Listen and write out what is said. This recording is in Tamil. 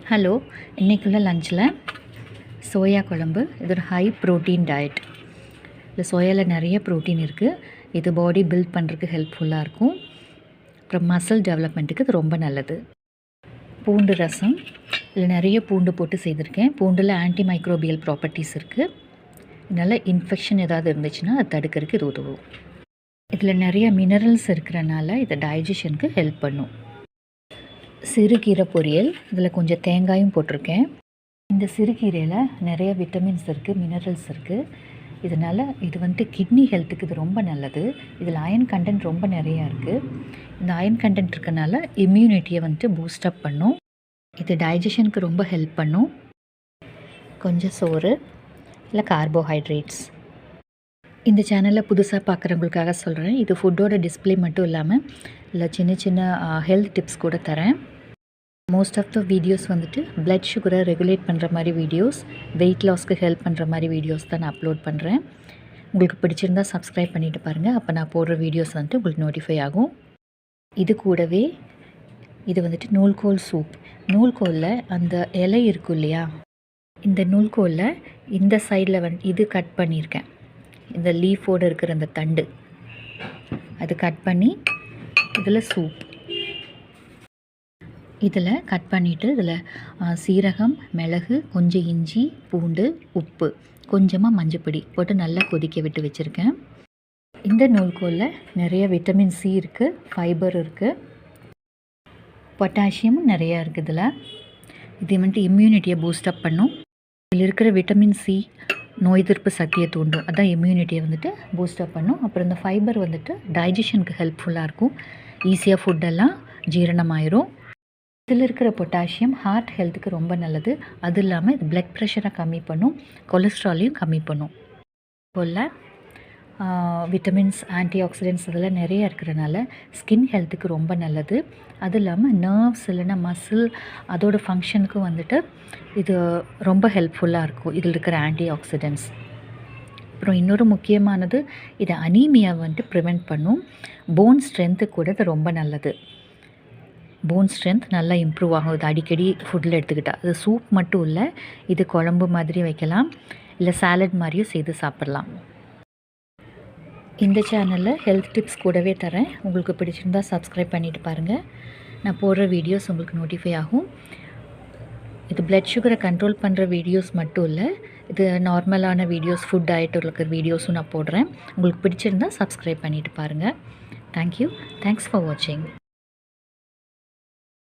ஹலோ, இன்றைக்குள்ள லஞ்சில் சோயா குழம்பு. இது ஒரு ஹை ப்ரோட்டீன் டயட். இந்த சோயாவில் நிறைய ப்ரோட்டீன் இருக்குது. இது பாடி பில்ட் பண்ணுறதுக்கு ஹெல்ப்ஃபுல்லாக இருக்கும். அப்புறம் மசில் டெவலப்மெண்ட்டுக்கு இது ரொம்ப நல்லது. பூண்டு ரசம், இதில் நிறைய பூண்டு போட்டு செய்திருக்கேன். பூண்டில் ஆன்டி மைக்ரோபியல் ப்ராப்பர்ட்டிஸ் இருக்குது. இதனால் இன்ஃபெக்ஷன் ஏதாவது இருந்துச்சுன்னா அது தடுக்கிறதுக்கு இது உதவும். இதில் நிறைய மினரல்ஸ் இருக்கிறனால இது டைஜஷனுக்கு ஹெல்ப் பண்ணும். சிறுகீரை பொரியல், இதில் கொஞ்சம் தேங்காயும் போட்டிருக்கேன். இந்த சிறுகீரையில் நிறைய விட்டமின்ஸ் இருக்குது, மினரல்ஸ் இருக்குது. இதனால் இது கிட்னி ஹெல்த்துக்கு இது ரொம்ப நல்லது. இதில் அயன் கண்டென்ட் ரொம்ப நிறையா இருக்குது. இந்த அயன் கண்டென்ட் இருக்கனால இம்யூனிட்டியை பூஸ்டப் பண்ணும். இது டைஜஷனுக்கு ரொம்ப ஹெல்ப் பண்ணும். கொஞ்சம் சோறு, இல்லை கார்போஹைட்ரேட்ஸ். இந்த சேனலில் புதுசாக பார்க்குறவங்களுக்காக சொல்கிறேன். இது ஃபுட்டோட டிஸ்பிளே மட்டும் இல்லாமல் இல்லை சின்ன சின்ன ஹெல்த் டிப்ஸ் கூட தரேன். Most of the videos blood சுகரை ரெகுலேட் பண்ணுற மாதிரி வீடியோஸ், வெயிட் லாஸ்க்கு ஹெல்ப் பண்ணுற மாதிரி வீடியோஸ் தான் நான் அப்லோட் பண்ணுறேன். உங்களுக்கு பிடிச்சிருந்தால் சப்ஸ்கிரைப் பண்ணிவிட்டு பாருங்கள். அப்போ நான் போடுற வீடியோஸ் உங்களுக்கு நோட்டிஃபை ஆகும். இது கூடவே இது நூல்கோல் சூப். நூல்கோலில் அந்த இலை இருக்கும் இல்லையா, இந்த நூல்கோலில் இந்த சைடில் இது கட் பண்ணியிருக்கேன். இந்த லீஃபோடு இருக்கிற அந்த தண்டு அது கட் பண்ணி இதில் சூப், இதில் கட் பண்ணிவிட்டு இதில் சீரகம், மிளகு, கொஞ்சம் இஞ்சி, பூண்டு, உப்பு, கொஞ்சமாக மஞ்சப்பொடி போட்டு நல்லா கொதிக்க விட்டு வச்சுருக்கேன். இந்த நூல்கோலில் நிறைய விட்டமின் சி இருக்குது, ஃபைபர் இருக்குது, பொட்டாசியமும் நிறையா இருக்குது. இதில் இது இம்யூனிட்டியை பூஸ்டப் பண்ணும். இதில் இருக்கிற விட்டமின் சி நோய் எதிர்ப்பு சக்தியை தூண்டும். அதான் இம்யூனிட்டியை பூஸ்டப் பண்ணும். அப்புறம் இந்த ஃபைபர் டைஜஷனுக்கு ஹெல்ப்ஃபுல்லாக இருக்கும். ஈஸியாக ஃபுட்டெல்லாம் ஜீரணமாயிரும். இதில் இருக்கிற பொட்டாசியம் ஹார்ட் ஹெல்த்துக்கு ரொம்ப நல்லது. அது இல்லாமல் இது பிளட் ப்ரெஷரை கம்மி பண்ணும், கொலஸ்ட்ராலையும் கம்மி பண்ணும். போல் விட்டமின்ஸ், ஆன்டி ஆக்சிடென்ட்ஸ் இதெல்லாம் நிறைய இருக்கிறனால ஸ்கின் ஹெல்த்துக்கு ரொம்ப நல்லது. அது இல்லாமல் நர்வ்ஸ் இல்லைன்னா மசில் அதோட ஃபங்க்ஷனுக்கும் இது ரொம்ப ஹெல்ப்ஃபுல்லாக இருக்கும், இதில் இருக்கிற ஆன்டி ஆக்சிடென்ட்ஸ். அப்புறம் இன்னொரு முக்கியமானது, இது அனீமியா ப்ரிவெண்ட் பண்ணும். போன் ஸ்ட்ரென்த்து கூட இது ரொம்ப நல்லது. போன் ஸ்ட்ரென்த் நல்லா இம்ப்ரூவ் ஆகும் இது அடிக்கடி ஃபுட்டில் எடுத்துக்கிட்டால். அது சூப் மட்டும் இல்லை, இது குழம்பு மாதிரி வைக்கலாம், இல்லை சாலட் மாதிரியும் செய்து சாப்பிட்லாம். இந்த சேனலில் ஹெல்த் டிப்ஸ் கூடவே தரேன். உங்களுக்கு பிடிச்சிருந்தால் சப்ஸ்கிரைப் பண்ணிவிட்டு பாருங்கள். நான் போடுற வீடியோஸ் உங்களுக்கு நோட்டிஃபை ஆகும். இது பிளட் சுகரை கண்ட்ரோல் பண்ணுற வீடியோஸ் மட்டும் இல்லை, இது நார்மலான வீடியோஸ், ஃபுட் டயட் இருக்கிற வீடியோஸும் நான் போடுறேன். உங்களுக்கு பிடிச்சிருந்தால் சப்ஸ்கிரைப் பண்ணிவிட்டு பாருங்கள். தேங்க்யூ. தேங்க்ஸ் ஃபார் வாட்சிங்.